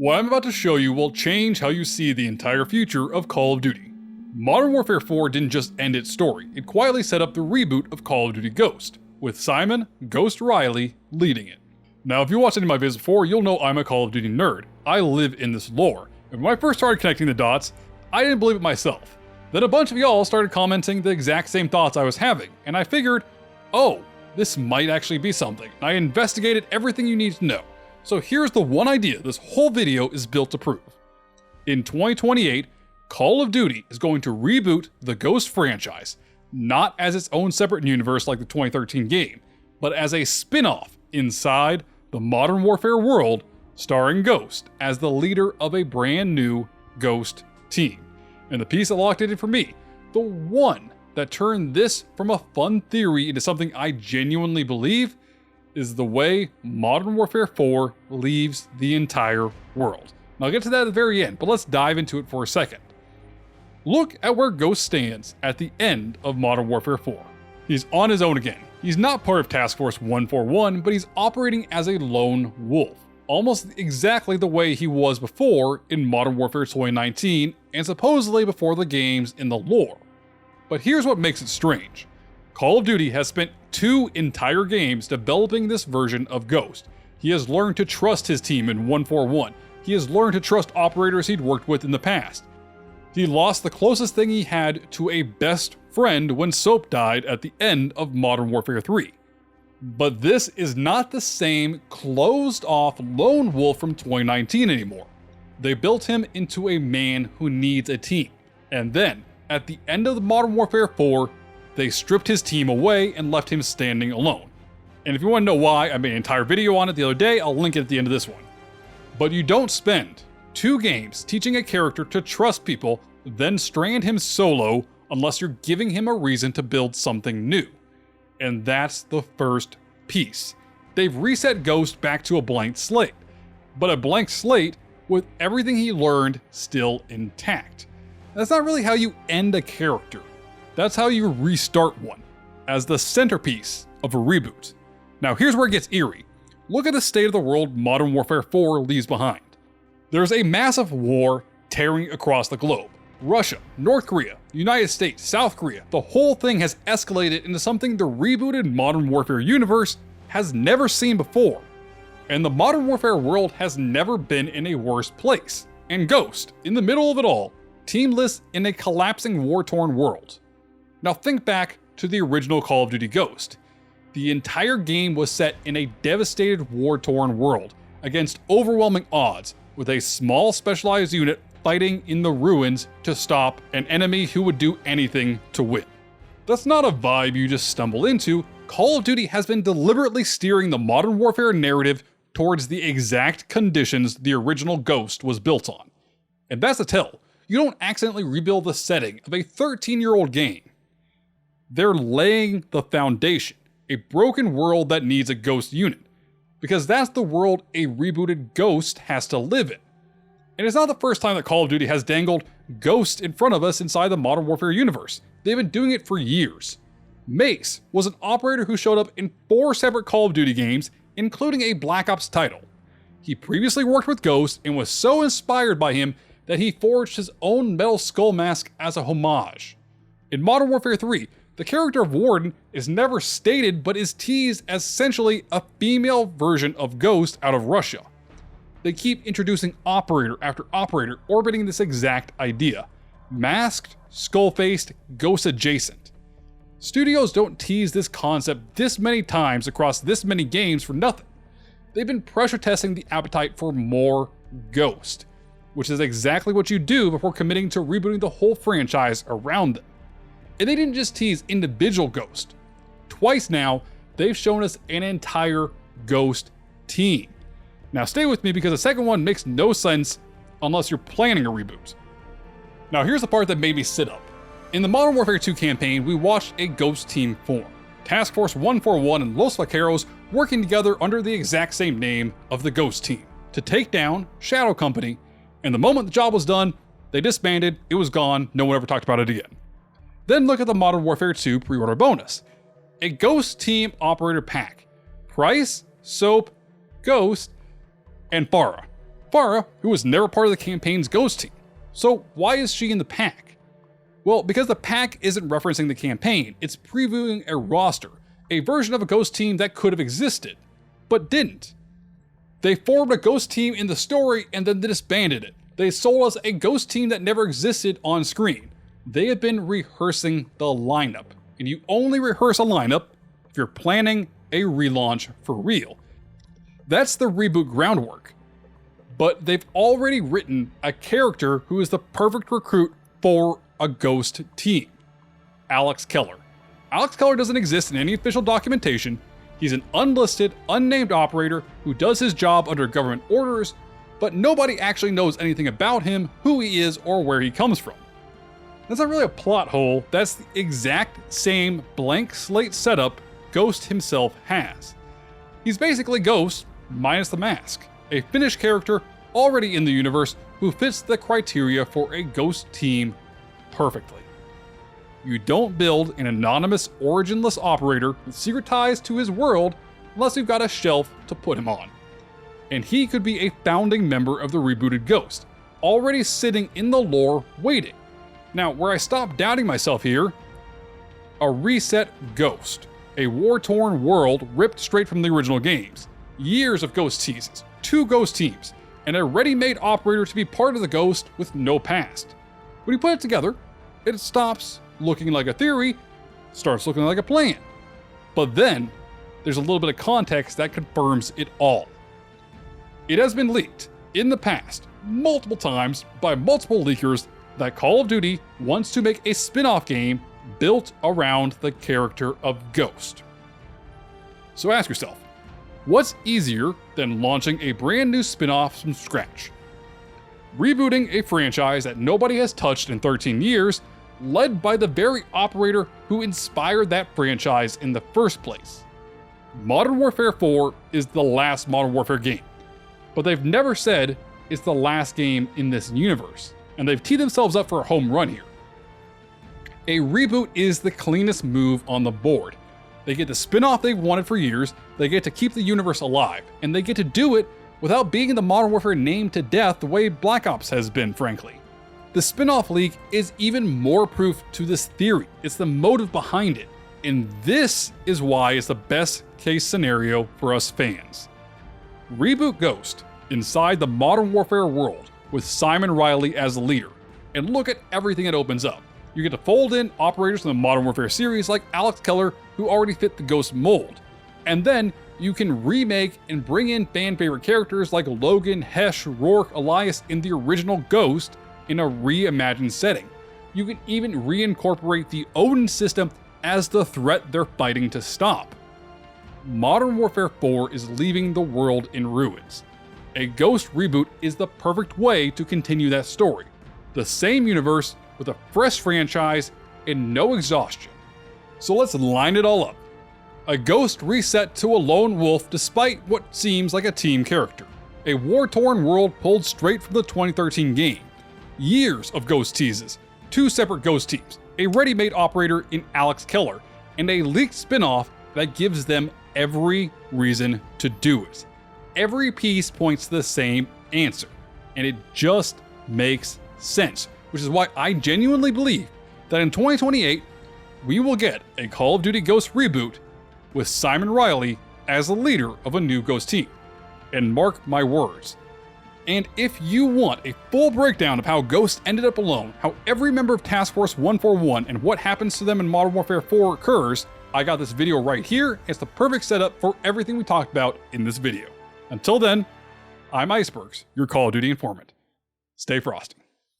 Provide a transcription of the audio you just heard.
What I'm about to show you will change how you see the entire future of Call of Duty. Modern Warfare 4 didn't just end its story, it quietly set up the reboot of Call of Duty Ghosts, with Simon Ghost Riley leading it. Now if you watched any of my videos before, you'll know I'm a Call of Duty nerd. I live in this lore, and when I first started connecting the dots, I didn't believe it myself. Then a bunch of y'all started commenting the exact same thoughts I was having, and I figured, oh, this might actually be something. I investigated everything you need to know. So here's the one idea this whole video is built to prove. In 2028, Call of Duty is going to reboot the Ghost franchise, not as its own separate universe like the 2013 game, but as a spin-off inside the Modern Warfare world, starring Ghost as the leader of a brand new Ghost team. And the piece that locked it in for me, the one that turned this from a fun theory into something I genuinely believe, is the way Modern Warfare 4 leaves the entire world. And I'll get to that at the very end, but let's dive into it for a second. Look at where Ghost stands at the end of Modern Warfare 4. He's on his own again. He's not part of Task Force 141, but he's operating as a lone wolf, almost exactly the way he was before in Modern Warfare 2019 and supposedly before the games in the lore. But here's what makes it strange. Call of Duty has spent 2 entire games developing this version of Ghost. He has learned to trust his team in 141. He has learned to trust operators he'd worked with in the past. He lost the closest thing he had to a best friend when Soap died at the end of Modern Warfare 3. But this is not the same closed-off lone wolf from 2019 anymore. They built him into a man who needs a team. And then, at the end of Modern Warfare 4, they stripped his team away and left him standing alone. And if you want to know why, I made an entire video on it the other day, I'll link it at the end of this one. But you don't spend 2 games teaching a character to trust people, then strand him solo unless you're giving him a reason to build something new. And that's the first piece. They've reset Ghost back to a blank slate, but a blank slate with everything he learned still intact. That's not really how you end a character. That's how you restart one, as the centerpiece of a reboot. Now here's where it gets eerie. Look at the state of the world Modern Warfare 4 leaves behind. There's a massive war tearing across the globe. Russia, North Korea, United States, South Korea, the whole thing has escalated into something the rebooted Modern Warfare universe has never seen before. And the Modern Warfare world has never been in a worse place. And Ghost, in the middle of it all, teamless in a collapsing war-torn world. Now think back to the original Call of Duty Ghost. The entire game was set in a devastated war-torn world against overwhelming odds, with a small specialized unit fighting in the ruins to stop an enemy who would do anything to win. That's not a vibe you just stumble into. Call of Duty has been deliberately steering the Modern Warfare narrative towards the exact conditions the original Ghost was built on. And that's the tell. You don't accidentally rebuild the setting of a 13-year-old game. They're laying the foundation, a broken world that needs a Ghost unit, because that's the world a rebooted Ghost has to live in. And it's not the first time that Call of Duty has dangled Ghost in front of us inside the Modern Warfare universe. They've been doing it for years. Mace was an operator who showed up in 4 separate Call of Duty games, including a Black Ops title. He previously worked with Ghost and was so inspired by him that he forged his own metal skull mask as a homage. In Modern Warfare 3, the character of Warden is never stated but is teased as essentially a female version of Ghost out of Russia. They keep introducing operator after operator orbiting this exact idea. Masked, skull-faced, Ghost adjacent. Studios don't tease this concept this many times across this many games for nothing. They've been pressure testing the appetite for more Ghost, which is exactly what you do before committing to rebooting the whole franchise around them. And they didn't just tease individual Ghost. Twice now, they've shown us an entire Ghost team. Now stay with me because the second one makes no sense unless you're planning a reboot. Now here's the part that made me sit up. In the Modern Warfare 2 campaign, we watched a Ghost team form. Task Force 141 and Los Vaqueros working together under the exact same name of the Ghost team to take down Shadow Company, and the moment the job was done, they disbanded, it was gone, no one ever talked about it again. Then look at the Modern Warfare 2 pre-order bonus. A Ghost team operator pack. Price, Soap, Ghost, and Farah. Farah, who was never part of the campaign's Ghost team. So why is she in the pack? Well, because the pack isn't referencing the campaign, it's previewing a roster, a version of a Ghost team that could have existed, but didn't. They formed a Ghost team in the story and then disbanded it. They sold us a Ghost team that never existed on screen. They have been rehearsing the lineup, and you only rehearse a lineup if you're planning a relaunch for real. That's the reboot groundwork. But they've already written a character who is the perfect recruit for a Ghost team. Alex Keller. Alex Keller doesn't exist in any official documentation. He's an unlisted, unnamed operator who does his job under government orders, but nobody actually knows anything about him, who he is, or where he comes from. That's not really a plot hole, that's the exact same blank slate setup Ghost himself has. He's basically Ghost, minus the mask, a finished character already in the universe who fits the criteria for a Ghost team perfectly. You don't build an anonymous, originless operator with secret ties to his world unless you've got a shelf to put him on. And he could be a founding member of the rebooted Ghost, already sitting in the lore waiting. Now, where I stop doubting myself here, a reset Ghost, a war-torn world ripped straight from the original games, years of Ghost teases, 2 Ghost teams, and a ready-made operator to be part of the Ghost with no past. When you put it together, it stops looking like a theory, starts looking like a plan. But then, there's a little bit of context that confirms it all. It has been leaked in the past, multiple times, by multiple leakers, that Call of Duty wants to make a spin-off game built around the character of Ghost. So ask yourself, what's easier than launching a brand new spin-off from scratch? Rebooting a franchise that nobody has touched in 13 years, led by the very operator who inspired that franchise in the first place. Modern Warfare 4 is the last Modern Warfare game, but they've never said it's the last game in this universe, and they've teed themselves up for a home run here. A reboot is the cleanest move on the board. They get the spin-off they've wanted for years, they get to keep the universe alive, and they get to do it without being in the Modern Warfare name to death the way Black Ops has been, frankly. The spin-off leak is even more proof to this theory. It's the motive behind it. And this is why it's the best case scenario for us fans. Reboot Ghost inside the Modern Warfare world with Simon Riley as the leader, and look at everything it opens up. You get to fold in operators from the Modern Warfare series like Alex Keller, who already fit the Ghost mold. And then you can remake and bring in fan favorite characters like Logan, Hesh, Rourke, Elias in the original Ghost in a reimagined setting. You can even reincorporate the Odin system as the threat they're fighting to stop. Modern Warfare 4 is leaving the world in ruins. A Ghost reboot is the perfect way to continue that story. The same universe with a fresh franchise and no exhaustion. So let's line it all up. A Ghost reset to a lone wolf despite what seems like a team character. A war-torn world pulled straight from the 2013 game. Years of Ghost teases, 2 separate Ghost teams, a ready-made operator in Alex Keller, and a leaked spin-off that gives them every reason to do it. Every piece points to the same answer, and it just makes sense, which is why I genuinely believe that in 2028, we will get a Call of Duty Ghost reboot with Simon Riley as the leader of a new Ghost team. And mark my words. And if you want a full breakdown of how Ghost ended up alone, how every member of Task Force 141 and what happens to them in Modern Warfare 4 occurs, I got this video right here. It's the perfect setup for everything we talked about in this video. Until then, I'm IceBurgz, your Call of Duty informant. Stay frosty.